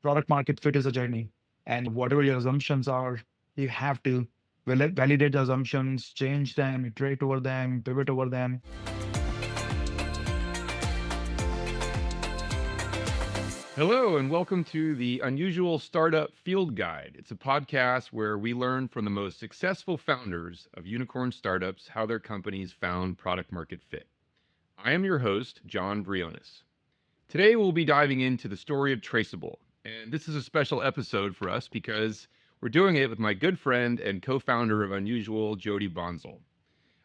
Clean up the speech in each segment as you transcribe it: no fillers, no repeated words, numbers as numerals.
Product market fit is a journey. And whatever your assumptions are, you have to validate the assumptions, change them, iterate over them, pivot over them. Hello, and welcome to the Unusual Startup Field Guide. It's a podcast where we learn from the most successful founders of unicorn startups how their companies found product market fit. I am your host, John Vrionis. Today, we'll be diving into the story of Traceable. And this is a special episode for us because we're doing it with my good friend and co founder of Unusual, Jyoti Bansal.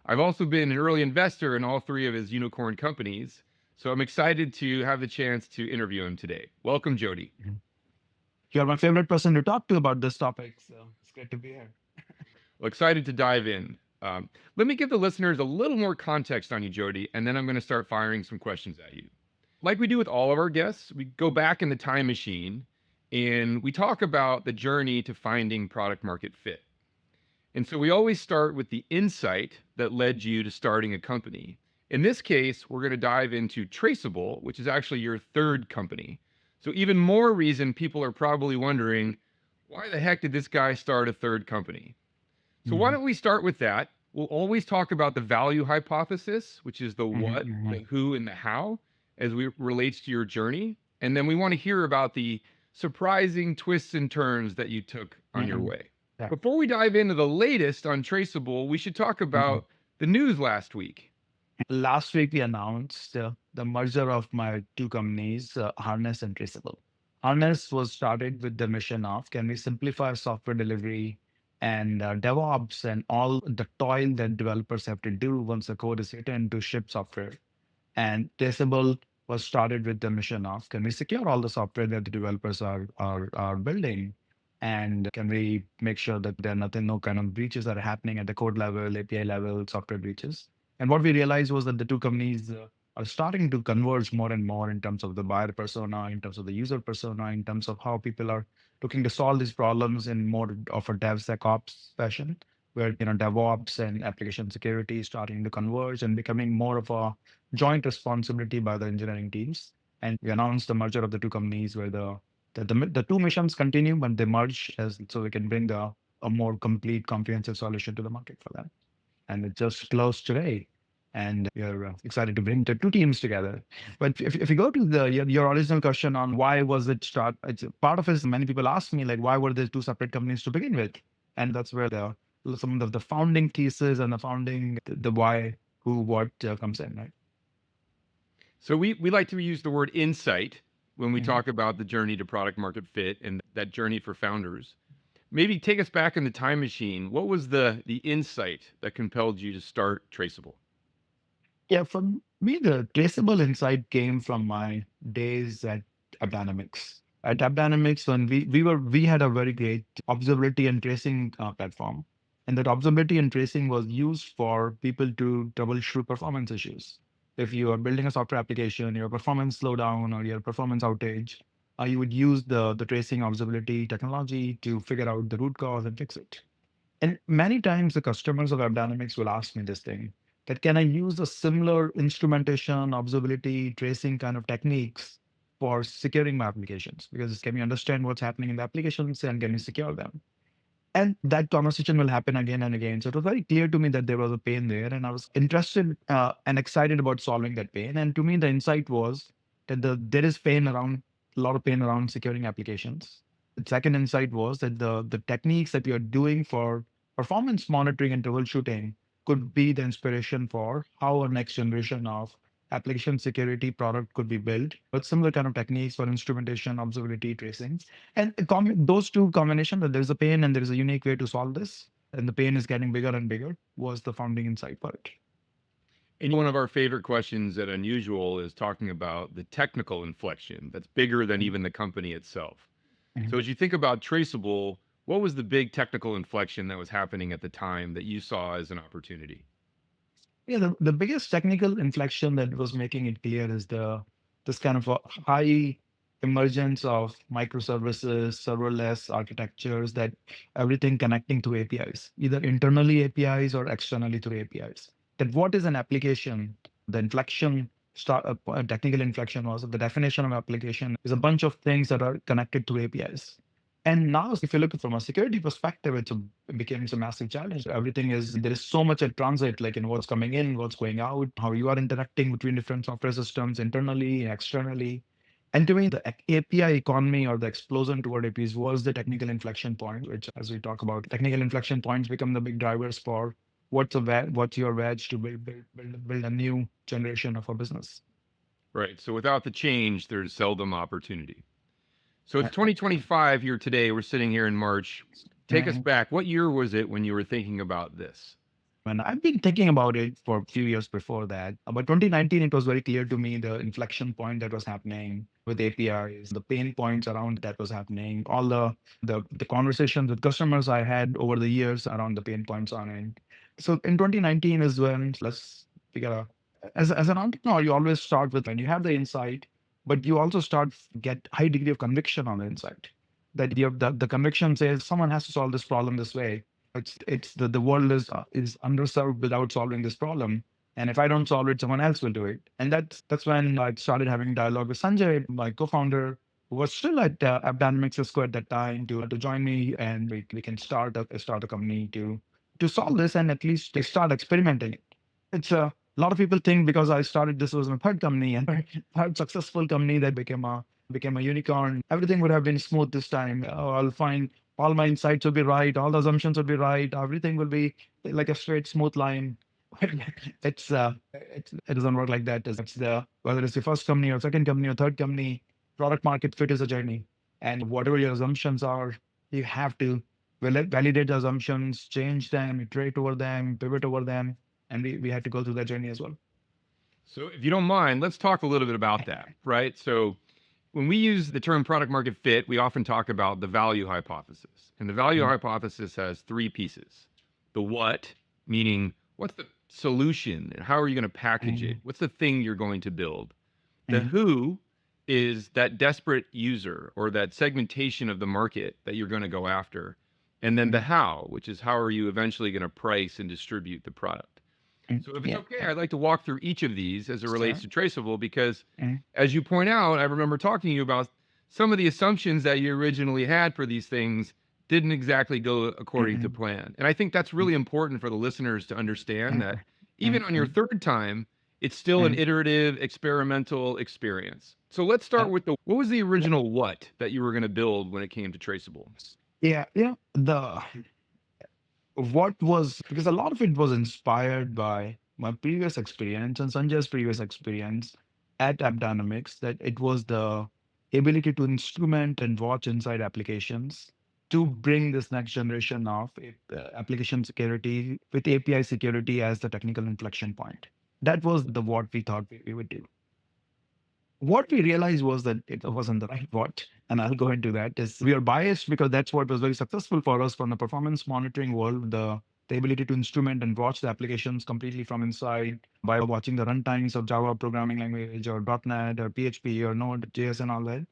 I've also been an early investor in all three of his unicorn companies. So I'm excited to have the chance to interview him today. Welcome, Jyoti. You're my favorite person to talk to about this topic, so it's great to be here. Well, excited to dive in. Let me give the listeners a little more context on you, Jyoti, and then I'm going to start firing some questions at you. Like we do with all of our guests, we go back in the time machine and we talk about the journey to finding product market fit. And so we always start with the insight that led you to starting a company. In this case, we're going to dive into Traceable, which is actually your third company. So even more reason people are probably wondering, why the heck did this guy start a third company? So why don't we start with that? We'll always talk about the value hypothesis, which is the what, the who, and the how as it relates to your journey. And then we want to hear about the surprising twists and turns that you took on your way. Yeah. Before we dive into the latest on Traceable, we should talk about the news last week. Last week, we announced the merger of my two companies, Harness and Traceable. Harness was started with the mission of can we simplify software delivery and DevOps and all the toil that developers have to do once the code is written to ship software. And Traceable was started with the mission of can we secure all the software that the developers are building, and can we make sure that there are no kind of breaches that are happening at the code level, API level, software breaches. And what we realized was that the two companies are starting to converge more and more in terms of the buyer persona, in terms of the user persona, in terms of how people are looking to solve these problems in more of a DevSecOps fashion, where DevOps and application security is starting to converge and becoming more of a joint responsibility by the engineering teams. And we announced the merger of the two companies where the two missions continue, but they merge so we can bring a more complete, comprehensive solution to the market for them. And it just closed today. And we are excited to bring the two teams together. But if you go to your original question on why was it start, part of it is many people ask me, like, why were there two separate companies to begin with? And that's where some of the founding thesis and the why, who, what comes in, right? So we like to use the word insight when we talk about the journey to product market fit and that journey for founders. Maybe take us back in the time machine. What was the insight that compelled you to start Traceable? Yeah, for me, the traceable insight came from my days at AppDynamics. At AppDynamics, when we had a very great observability and tracing platform, and that observability and tracing was used for people to troubleshoot performance issues. If you are building a software application, your performance slowdown or your performance outage, you would use the tracing observability technology to figure out the root cause and fix it. And many times the customers of AppDynamics will ask me this thing, that can I use a similar instrumentation, observability, tracing kind of techniques for securing my applications? Because can we understand what's happening in the applications and can we secure them? And that conversation will happen again and again. So it was very clear to me that there was a pain there, and I was interested and excited about solving that pain. And to me, the insight was that there is pain around a lot of pain around securing applications. The second insight was that the techniques that we are doing for performance monitoring and troubleshooting could be the inspiration for how our next generation of application security product could be built with similar kind of techniques for instrumentation, observability, tracing. And those two combination, that there's a pain and there is a unique way to solve this, and the pain is getting bigger and bigger, was the founding insight for it. And one of our favorite questions at Unusual is talking about the technical inflection that's bigger than even the company itself. So as you think about Traceable, what was the big technical inflection that was happening at the time that you saw as an opportunity? Yeah, the biggest technical inflection that was making it clear is this kind of a high emergence of microservices, serverless architectures, that everything connecting to APIs, either internally APIs or externally through APIs. That what is an application? The inflection a technical inflection was the definition of application is a bunch of things that are connected to APIs. And now, if you look from a security perspective, it becomes a massive challenge. Everything is there is so much at transit, like in what's coming in, what's going out, how you are interacting between different software systems internally, externally. And to me, the API economy or the explosion toward APIs was the technical inflection point, which, as we talk about, technical inflection points become the big drivers for what's your wedge to build a new generation of a business. Right. So without the change, there's seldom opportunity. So Uh, it's 2025 here today. We're sitting here in March. Take us uh, back. What year was it when you were thinking about this? And I've been thinking about it for a few years before that. About 2019, it was very clear to me the inflection point that was happening with APIs, the pain points around that was happening, all the conversations with customers I had over the years around the pain points on it. So in 2019 is when let's figure out. As an entrepreneur, you always start with when you have the insight, but you also start get high degree of conviction on the insight. That you have the conviction says someone has to solve this problem this way. The world is underserved without solving this problem. And if I don't solve it, someone else will do it. And that's when I started having dialogue with Sanjay, my co-founder, who was still at AppDynamics Cisco at that time, to join me, and we can start a company to solve this and at least to start experimenting it. It's a lot of people think because I started this was my third company and third successful company that became a unicorn. Everything would have been smooth this time. Oh, I'll find all my insights will be right, all the assumptions will be right, everything will be like a straight, smooth line. It doesn't work like that. It's the whether it's your first company or second company or third company, product market fit is a journey, and whatever your assumptions are, you have to validate the assumptions, change them, iterate over them, pivot over them, and we had to go through that journey as well. So if you don't mind, let's talk a little bit about that, right? So when we use the term product market fit, we often talk about the value hypothesis. And the value Mm, hypothesis has three pieces. The what, meaning what's the solution and how are you going to package it? mm, What's the thing you're going to build? The mm, who is that desperate user or that segmentation of the market that you're going to go after. And then the mm, how, which is how are you eventually going to price and distribute the product. So if it's yeah, okay, yeah, I'd like to walk through each of these as it relates sure. to Traceable because Mm, as you point out, I remember talking to you about some of the assumptions that you originally had for these things didn't exactly go according to mm, plan. And I think that's mm, really important for the listeners to understand mm, that mm, even on your mm, third time, it's still an mm, iterative, experimental experience. So let's start mm. with the what was the original what that you were going to build when it came to Traceable? Yeah, yeah. The what was because a lot of it was inspired by my previous experience and Sanjay's previous experience at AppDynamics, that it was the ability to instrument and watch inside applications to bring this next generation of application security with API security as the technical inflection point. That was the what we thought we would do. What we realized was that it wasn't the right what, and I'll go into that. Is we are biased because that's what was very successful for us from the performance monitoring world, the ability to instrument and watch the applications completely from inside by watching the runtimes of Java programming language or .NET or PHP or Node, JS and all that.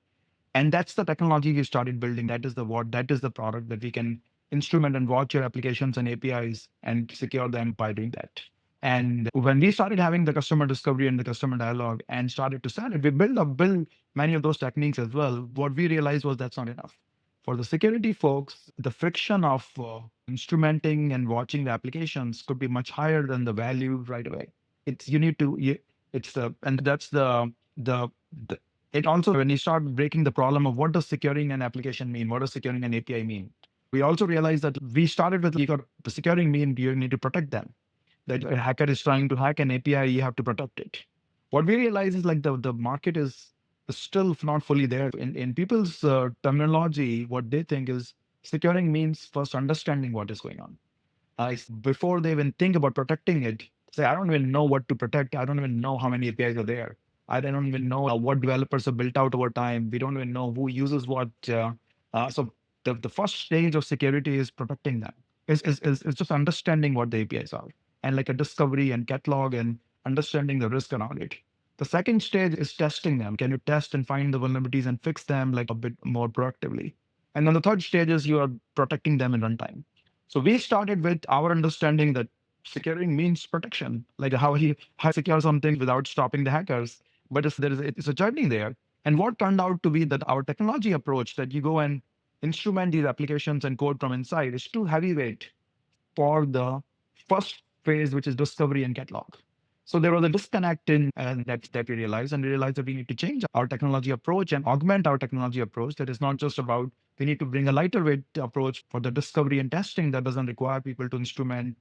And that's the technology we started building. That is the what, that is the product that we can instrument and watch your applications and APIs and secure them by doing that. And when we started having the customer discovery and the customer dialogue and started to sell it, we build many of those techniques as well. What we realized was that's not enough. For the security folks, the friction of instrumenting and watching the applications could be much higher than the value right away. It's you need to you, it's the and that's the it also when you start breaking the problem of what does securing an application mean, what does securing an API mean, we also realized that we started with you got the securing mean you need to protect them, that a hacker is trying to hack an API, you have to protect it. What we realize is like the market is still not fully there. In people's terminology, what they think is securing means first understanding what is going on. Before they even think about protecting it, say, I don't even know what to protect. I don't even know how many APIs are there. I don't even know what developers have built out over time. We don't even know who uses what. So the first stage of security is protecting them. Is just understanding what the APIs are and like a discovery and catalog and understanding the risk around it. The second stage is testing them. Can you test and find the vulnerabilities and fix them like a bit more proactively? And then the third stage is you are protecting them in runtime. So we started with our understanding that securing means protection, like how secure something without stopping the hackers. But it's a journey there. And what turned out to be that our technology approach, that you go and instrument these applications and code from inside, is too heavyweight for the first phase, which is discovery and catalog. So there was a disconnect in and that we realized, and we realized that we need to change our technology approach and augment our technology approach. That is not just about, we need to bring a lighter weight approach for the discovery and testing that doesn't require people to instrument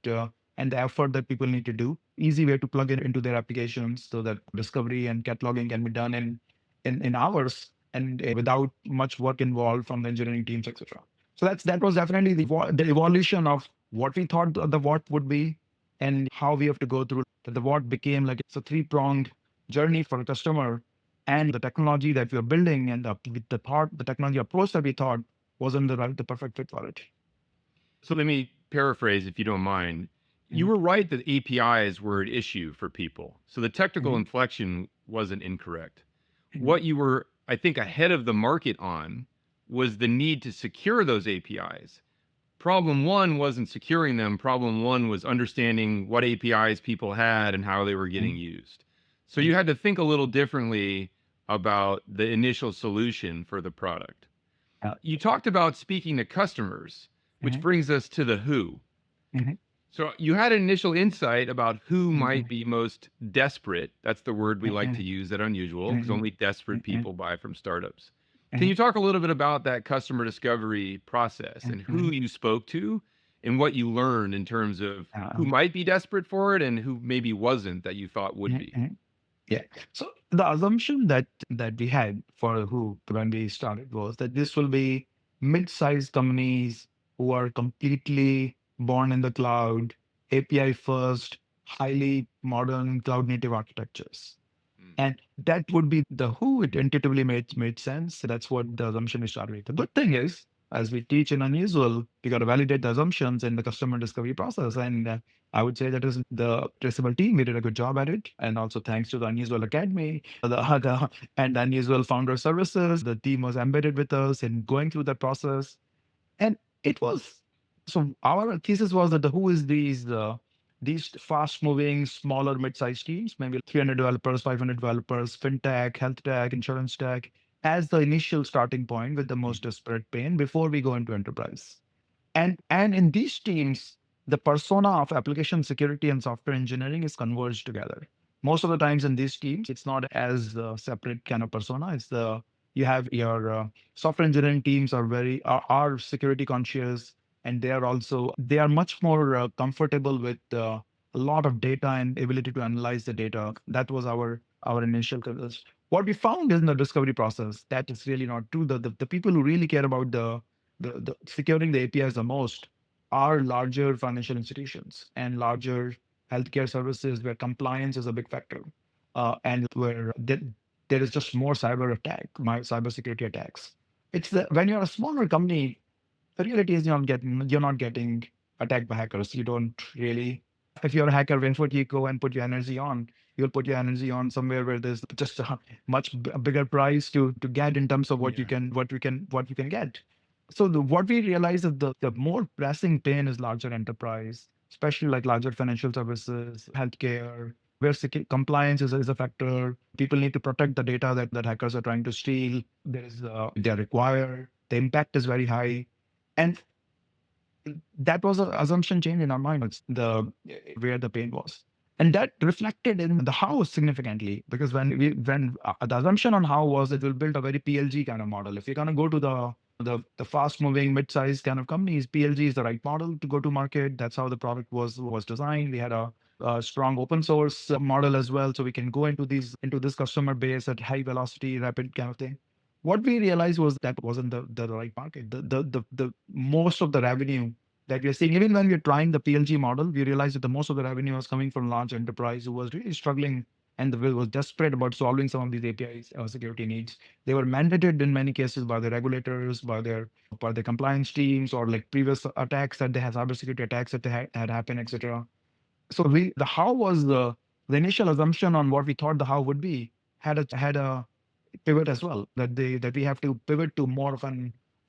and the effort that people need to do. Easy way to plug it into their applications so that discovery and cataloging can be done in hours and without much work involved from the engineering teams, etc. So that was definitely the evolution of what we thought the what would be and how we have to go through. The what became like it's a three-pronged journey for a customer, and the technology that we are building and the technology approach that we thought wasn't the perfect fit for it. So let me paraphrase, if you don't mind. You were right that APIs were an issue for people. So the technical Mhm. inflection wasn't incorrect. Mhm. What you were, I think, ahead of the market on was the need to secure those APIs. Problem one wasn't securing them. Problem one was understanding what APIs people had and how they were getting Mhm. used. So you had to think a little differently about the initial solution for the product. Yeah. You talked about speaking to customers, which Mhm. brings us to the who. Mhm. So you had an initial insight about who might Mhm. be most desperate. That's the word we like to Mhm. use at Unusual, because Mhm. only desperate Mhm. people buy from startups. Can Mhm. you talk a little bit about that customer discovery process and who Mhm. you spoke to and what you learned in terms of who Um, might be desperate for it and who maybe wasn't that you thought would mhm. be? Mhm. Yeah. So the assumption that we had for who when we started was that this will be mid-sized companies who are completely born in the cloud, API first, highly modern cloud native architectures. Mm. And that would be the who it intuitively made sense. That's what the assumption we started with. The good thing is, as we teach in Unusual, we got to validate the assumptions in the customer discovery process. And I would say that is the Traceable team. We did a good job at it. And also thanks to the Unusual Academy and the Unusual Founder Services, the team was embedded with us in going through that process. And it was so our thesis was that the who is these fast moving, smaller, mid-sized teams, maybe 300 developers, 500 developers, fintech, health tech, insurance tech, as the initial starting point with the most desperate pain before we go into enterprise. And in these teams, the persona of application security and software engineering is converged together. Most of the times in these teams, it's not as separate kind of persona. It's the you have your software engineering teams are security conscious, and they are much more comfortable with a lot of data and ability to analyze the data. That was our initial concerns. What we found in the discovery process that is really not true. The people who really care about the securing the APIs the most are larger financial institutions and larger healthcare services where compliance is a big factor, and where there is just more cybersecurity attacks. It's when you're a smaller company, the reality is you're not getting attacked by hackers. You don't really. If you're a hacker, when would you go and put your energy on? You'll put your energy on somewhere where there's just a bigger price to get in terms of Yeah. what you can get. So what we realize is the more pressing pain is larger enterprise, especially like larger financial services, healthcare, where compliance is a factor. People need to protect the data that hackers are trying to steal. They're required. The impact is very high. And that was an assumption change in our mind. It's the where the pain was, and that reflected in the how significantly because when the assumption on how was it will build a very PLG kind of model. If you're gonna go to the fast moving mid-sized kind of companies, PLG is the right model to go to market. That's how the product was designed. We had a strong open source model as well, so we can go into this customer base at high velocity, rapid kind of thing. What we realized was that wasn't the right market. The most of the revenue that we are seeing, even when we're trying the PLG model, we realized that the most of the revenue was coming from large enterprise who was really struggling and was desperate about solving some of these APIs security needs. They were mandated in many cases by the regulators, by the compliance teams, or like previous attacks that they had, cybersecurity attacks that had happened, etc. So the how was the initial assumption on what we thought the how would be had a pivot as well, that we have to pivot to more of a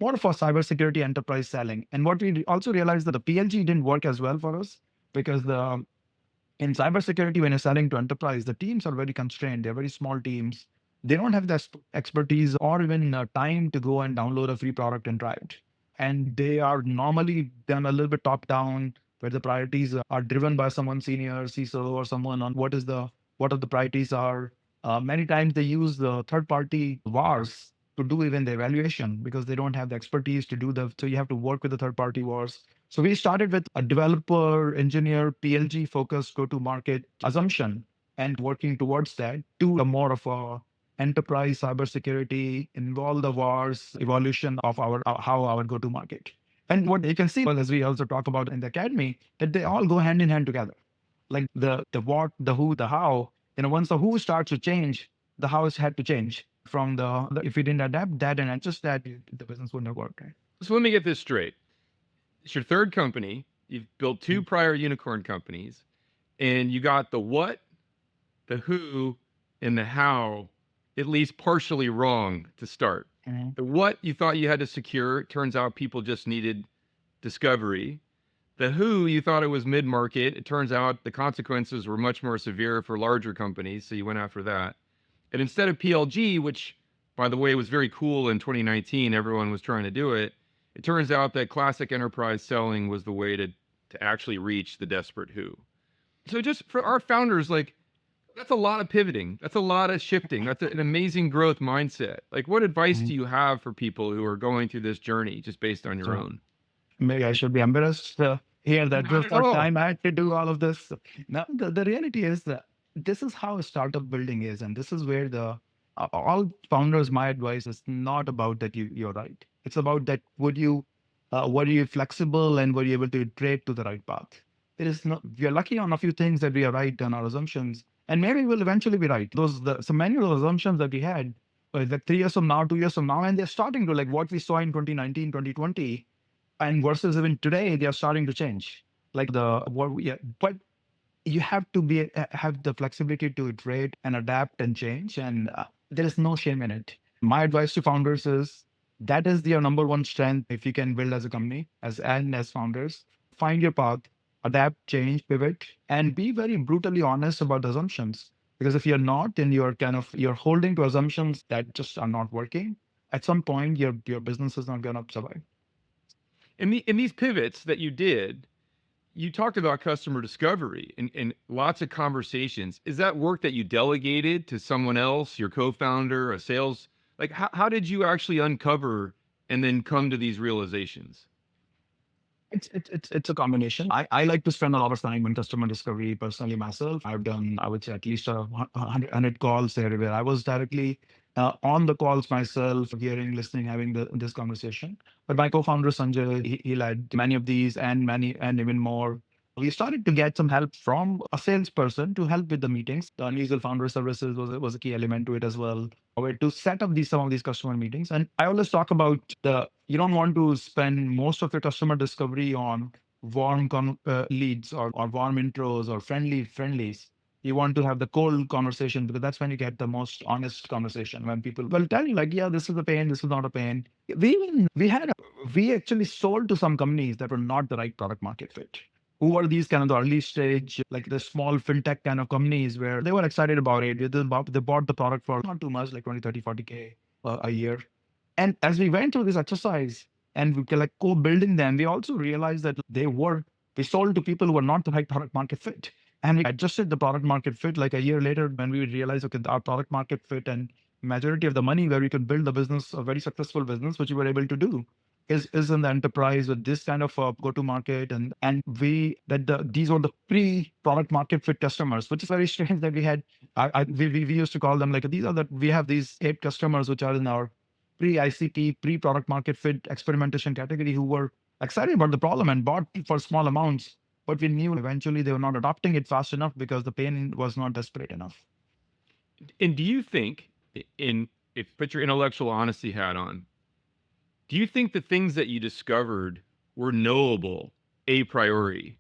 cybersecurity enterprise selling. And what we also realized that the PLG didn't work as well for us because in cybersecurity, when you're selling to enterprise, the teams are very constrained. They're very small teams. They don't have the expertise or even time to go and download a free product and try it. And they are normally done a little bit top down, where the priorities are driven by someone senior, CISO, or someone on what are the priorities are. Many times they use the third party wars to do even the evaluation because they don't have the expertise to do the. So you have to work with the third party wars. So we started with a developer, engineer, PLG focused go to market assumption and working towards that to a more of a enterprise cybersecurity, involve the wars, evolution of our how our go to market. And what you can see, well, as we also talk about in the academy, that they all go hand in hand together. Like the what, the who, the how. Once the who starts to change, the how has had to change. From the if we didn't adapt that and adjust that, the business wouldn't have worked. Right? So let me get this straight. It's your third company. You've built two prior unicorn companies, and you got the what, the who, and the how at least partially wrong to start. Mm-hmm. The what you thought you had to secure, it turns out people just needed discovery. The who you thought it was mid market, it turns out the consequences were much more severe for larger companies, so you went after that. And instead of PLG, which by the way was very cool in 2019, everyone was trying to do it. It turns out that classic enterprise selling was the way to actually reach the desperate who. So just for our founders, like that's a lot of pivoting. That's a lot of shifting. That's an amazing growth mindset. Like what advice Mm-hmm. do you have for people who are going through this journey just based on your So own? maybe I should be embarrassed here that Not this at third all. time I had to do all of this. Now, the reality is that this is how startup building is, and this is where the all founders. My advice is not about that you're right. It's about that were you flexible and were you able to iterate to the right path. There is no. We are lucky on a few things that we are right on our assumptions, and maybe we'll eventually be right. So many of those assumptions that we had, like 3 years from now, 2 years from now, and they're starting to like what we saw in 2019, 2020 and versus even today they are starting to change like the what we, yeah, but you have to be have the flexibility to iterate and adapt and change and there is no shame in it. My advice to founders is that is your number one strength. If you can build as a company as founders, find your path, adapt, change, pivot, and be very brutally honest about the assumptions, because if you're not, then you're holding to assumptions that just are not working. At some point your business is not going to survive. In these pivots that you did, you talked about customer discovery and lots of conversations. Is that work that you delegated to someone else, your co-founder, a sales? Like, how did you actually uncover and then come to these realizations? It's a combination. I like to spend a lot of time on customer discovery personally myself. I've done, I would say, at least 100 calls there where I was directly on the calls myself, hearing, listening, having this conversation. But my co-founder Sanjay, he led many of these and many and even more. We started to get some help from a salesperson to help with the meetings. The unusual founder services was a key element to it as well. Where to set up some of these customer meetings. And I always talk about you don't want to spend most of your customer discovery on warm leads or warm intros or friendlies. You want to have the cold conversation because that's when you get the most honest conversation when people will tell you like, yeah, this is a pain, this is not a pain. We actually sold to some companies that were not the right product market fit. Who are these kind of the early stage, like the small fintech kind of companies where they were excited about it. They bought the product for not too much, like 20, 30, 40K a year. And as we went through this exercise and we were like co-building them, we also realized that we sold to people who were not the right product market fit. And we adjusted the product market fit like a year later when we realized, okay, our product market fit and majority of the money where we could build the business, a very successful business, which we were able to do is in the enterprise with this kind of go to market and we that these were the pre product market fit customers, which is very strange that we had. We used to call them like these are that we have these 8 customers which are in our pre ICP pre product market fit experimentation category who were excited about the problem and bought for small amounts, but we knew eventually they were not adopting it fast enough because the pain was not desperate enough. And do you think, in if put your intellectual honesty hat on, do you think the things that you discovered were knowable a priori,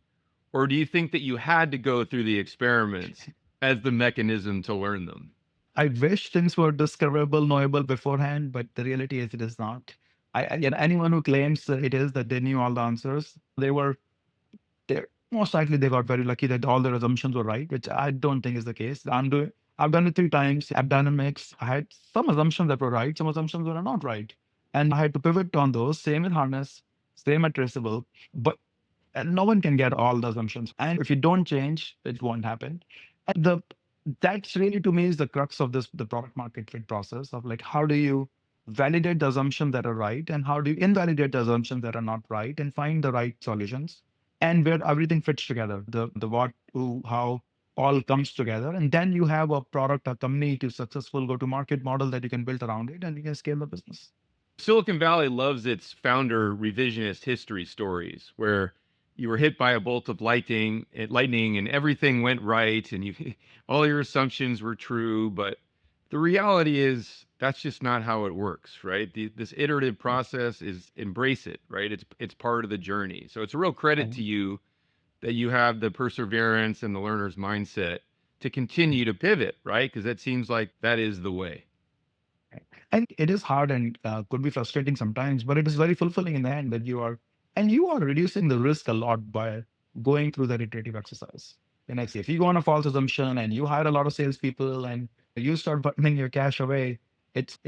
or do you think that you had to go through the experiments as the mechanism to learn them? I wish things were discoverable, knowable beforehand, but the reality is it is not. Anyone who claims that it is that they knew all the answers, they were there. Most likely they got very lucky that all their assumptions were right, which I don't think is the case. I've done it 3 times. App Dynamics, I had some assumptions that were right, some assumptions were not right. And I had to pivot on those. Same with Harness, same at Traceable. But no one can get all the assumptions. And if you don't change, it won't happen. And that's really to me is the crux of the product market fit process of like how do you validate the assumptions that are right and how do you invalidate the assumptions that are not right and find the right solutions and where everything fits together, the what, who, how all comes together. And then you have a product, a company to successful go-to-market model that you can build around it and you can scale the business. Silicon Valley loves its founder revisionist history stories where you were hit by a bolt of lightning and everything went right and you all your assumptions were true, but the reality is that's just not how it works, right? This iterative process is embrace it, right? It's part of the journey. So it's a real credit to you that you have the perseverance and the learner's mindset to continue to pivot, right? Because that seems like that is the way. And it is hard and could be frustrating sometimes, but it is very fulfilling in the end that you are reducing the risk a lot by going through that iterative exercise. And I say, if you go on a false assumption and you hire a lot of salespeople and you start burning your cash away, it's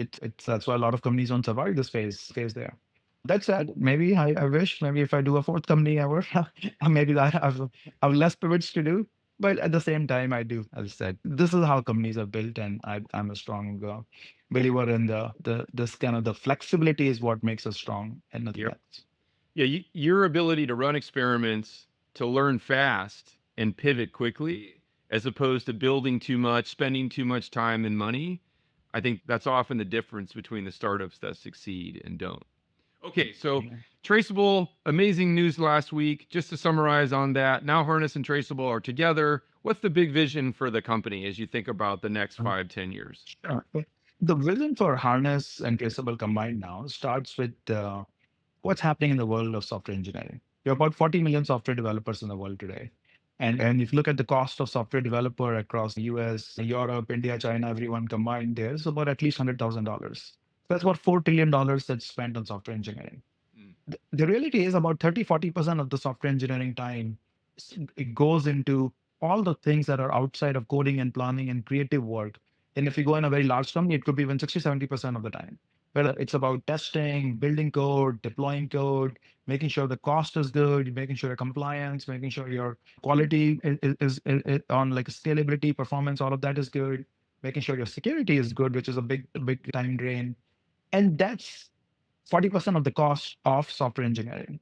that's why a lot of companies don't survive this phase there. That said, maybe I wish maybe if I do a fourth company ever, maybe that I've less pivots to do. But at the same time, I do, as I said, this is how companies are built, and I'm a strong believer in the this kind of the flexibility is what makes us strong and nothing Yep. else. Yeah, your ability to run experiments, to learn fast and pivot quickly, as opposed to building too much, spending too much time and money, I think that's often the difference between the startups that succeed and don't. Okay, so Yeah. Traceable, amazing news last week. Just to summarize on that, now Harness and Traceable are together. What's the big vision for the company as you think about the next 5, 10 years? Sure. The vision for Harness and Traceable combined now starts with what's happening in the world of software engineering. There are about 40 million software developers in the world today. And if you look at the cost of software developer across the US, Europe, India, China, everyone combined, there's about at least $100,000. That's about $4 trillion that's spent on software engineering. Mm. The reality is about 30-40% of the software engineering time it goes into all the things that are outside of coding and planning and creative work. And if you go in a very large company, it could be even 60-70% of the time. Whether it's about testing, building code, deploying code, making sure the cost is good, making sure your compliance, making sure your quality is on like scalability, performance, all of that is good, making sure your security is good, which is a big time drain. And that's 40% of the cost of software engineering.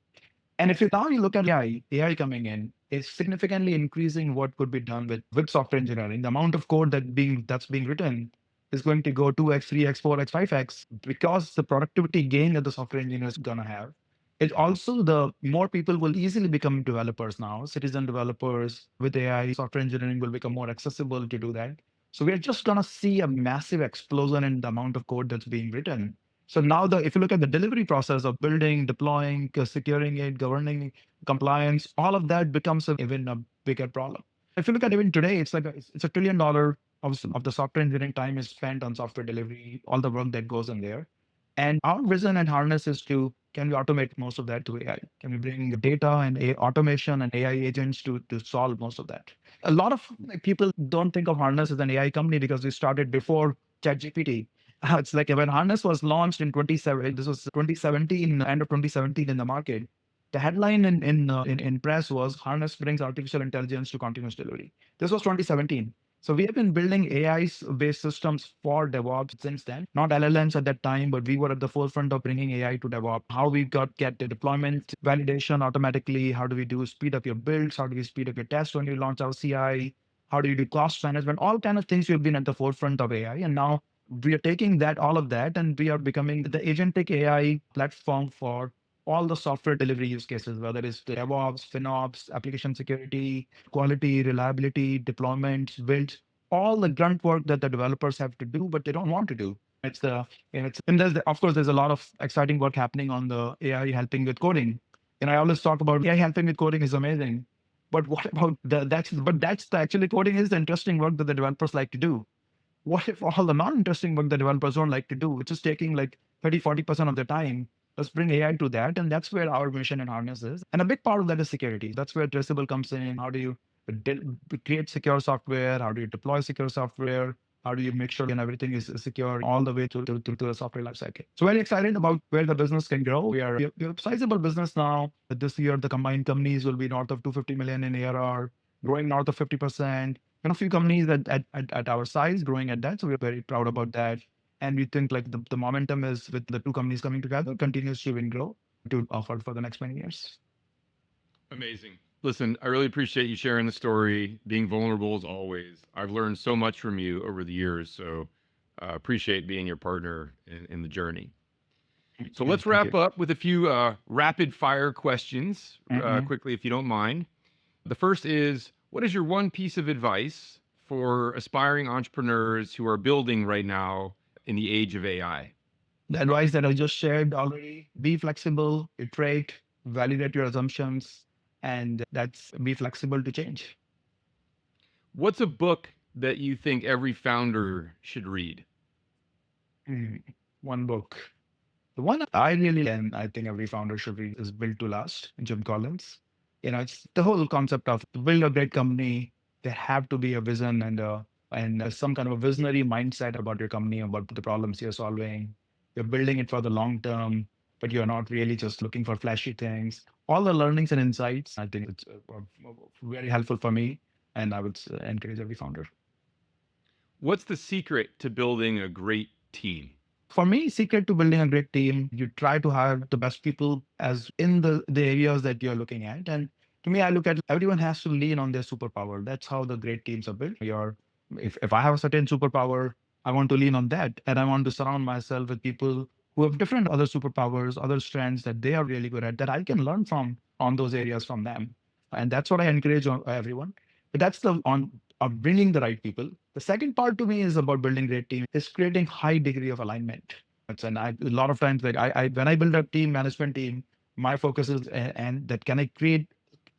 And if you now you look at AI coming in is significantly increasing what could be done with software engineering. The amount of code that's being written is going to go 2x, 3x, 4x, 5x because the productivity gain that the software engineer is gonna have. It also the more people will easily become developers now, citizen developers with AI, software engineering will become more accessible to do that. So we're just gonna see a massive explosion in the amount of code that's being written. So now if you look at the delivery process of building, deploying, securing it, governing compliance, all of that becomes even a bigger problem. If you look at even today, it's $1 trillion of the software engineering time is spent on software delivery, all the work that goes in there. And our vision and Harness is to can we automate most of that to AI? Can we bring data and automation and AI agents to solve most of that? A lot of people don't think of Harness as an AI company because we started before ChatGPT. It's like when Harness was launched in 27, this was 2017, end of 2017 in the market. The headline in press was Harness brings artificial intelligence to continuous delivery. This was 2017. So we have been building AI-based systems for DevOps since then. Not LLMs at that time, but we were at the forefront of bringing AI to DevOps. How we get the deployment validation automatically. How do we do speed up your builds? How do we speed up your tests when you launch our CI? How do you do cost management? All kind of things we've been at the forefront of AI, and now we are taking all of that, and we are becoming the agentic AI platform for all the software delivery use cases, whether it's DevOps, FinOps, application security, quality, reliability, deployments, builds, all the grunt work that the developers have to do, but they don't want to do. It's the and it's and of course there's a lot of exciting work happening on the AI helping with coding. And I always talk about AI helping with coding is amazing. But what about that's the actually coding is the interesting work that the developers like to do. What if all the non-interesting work the developers don't like to do, which is taking like 30-40% of their time? Let's bring AI to that. And that's where our mission in Harness is. And a big part of that is security. That's where Traceable comes in. How do you create secure software? How do you deploy secure software? How do you make sure and everything is secure all the way to the software lifecycle? So very excited about where the business can grow. We are a sizable business now. This year, the combined companies will be north of 250 million in ARR, growing north of 50%. And a few companies at our size growing at that. So we're very proud about that. And we think like the momentum is with the two companies coming together continues to grow to offer for the next many years. Amazing. Listen, I really appreciate you sharing the story, being vulnerable as always. I've learned so much from you over the years, so appreciate being your partner in the journey. So Yeah, let's thank wrap you. up with a few rapid fire questions Mm-mm. quickly, if you don't mind. The first is, what is your one piece of advice for aspiring entrepreneurs who are building right now in the age of AI? The advice that I just shared already: be flexible, iterate, validate your assumptions, and that's be flexible to change. What's a book that you think every founder should read? Mm. One book. The one I really and I think every founder should read is Built to Last, Jim Collins. It's the whole concept of to build a great company. There have to be a vision and some kind of a visionary mindset about your company, about the problems you're solving. You're building it for the long term, but you're not really just looking for flashy things. All the learnings and insights, I think it's very helpful for me, and I would encourage every founder. What's the secret to building a great team? For me, secret to building a great team, you try to hire the best people as in the areas that you're looking at. And to me, I look at everyone has to lean on their superpower. That's how the great teams are built. If I have a certain superpower, I want to lean on that. And I want to surround myself with people who have different other superpowers, other strengths that they are really good at that I can learn from on those areas from them. And that's what I encourage on everyone. But that's the on of bringing the right people. The second part to me is about building great team is creating high degree of alignment. And a lot of times, like when I build a team, management team, my focus is and that can I create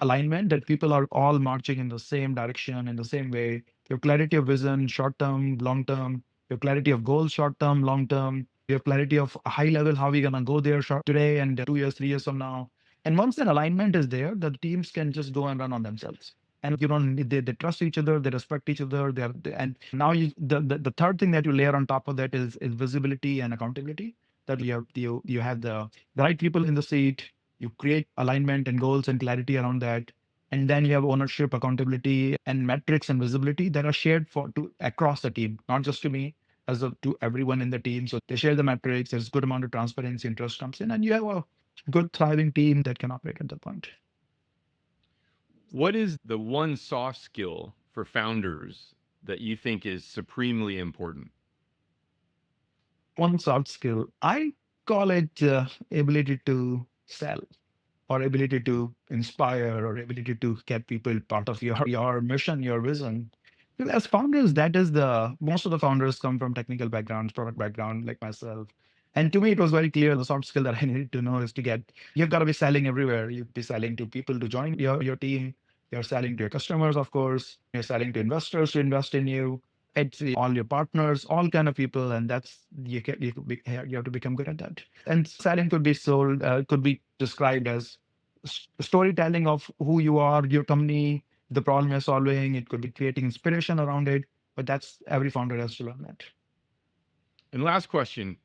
alignment that people are all marching in the same direction in the same way. Your clarity of vision, short term, long term. Your clarity of goals, short term, long term. Your clarity of high level, how we gonna go there short today and 2 years, 3 years from now. And once that alignment is there, the teams can just go and run on themselves. And you don't need, they trust each other, they respect each other. And now the third thing that you layer on top of that is visibility and accountability. That you have the right people in the seat, you create alignment and goals and clarity around that. And then you have ownership, accountability, and metrics and visibility that are shared for to across the team, not just to me, to everyone in the team. So they share the metrics, there's good amount of transparency and trust comes in, and you have a good thriving team that can operate at that point. What is the one soft skill for founders that you think is supremely important? One soft skill, I call it ability to sell, or ability to inspire, or ability to get people part of your mission, your vision. Well, as founders, that is the most of the founders come from technical backgrounds, product background, like myself. And to me, it was very clear the soft skill that I needed to know is to get, you've got to be selling everywhere. You'd be selling to people to join your team. You're selling to your customers, of course. You're selling to investors to invest in you. It's all your partners, all kind of people. And that's, you have to become good at that. And selling could be sold, could be described as storytelling of who you are, your company, the problem you're solving. It could be creating inspiration around it, but that's every founder has to learn that. And last question,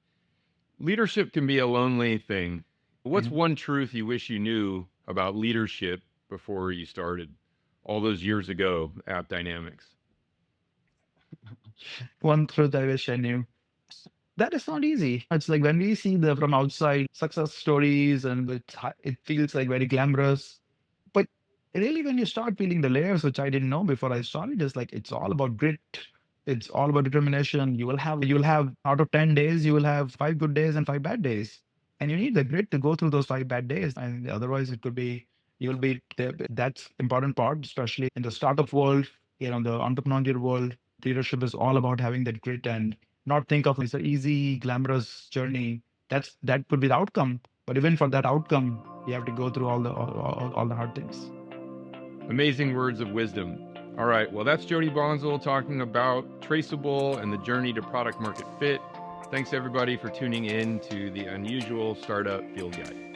leadership can be a lonely thing. What's Mhm. one truth you wish you knew about leadership before you started all those years ago at Dynamics? One truth I wish I knew. That is not easy. It's like when we see the from outside success stories and it feels like very glamorous. But really, when you start peeling the layers, which I didn't know before I started, is like it's all about grit. It's all about determination. You will have out of 10 days, you will have 5 good days and 5 bad days. And you need the grit to go through those 5 bad days. And otherwise it could be you'll be that's important part, especially in the startup world, the entrepreneurial world. Leadership is all about having that grit and not think of it's an easy, glamorous journey. That could be the outcome. But even for that outcome, you have to go through all the hard things. Amazing words of wisdom. All right, well, that's Jyoti Bansal talking about Traceable and the journey to product market fit. Thanks everybody for tuning in to the Unusual Startup Field Guide.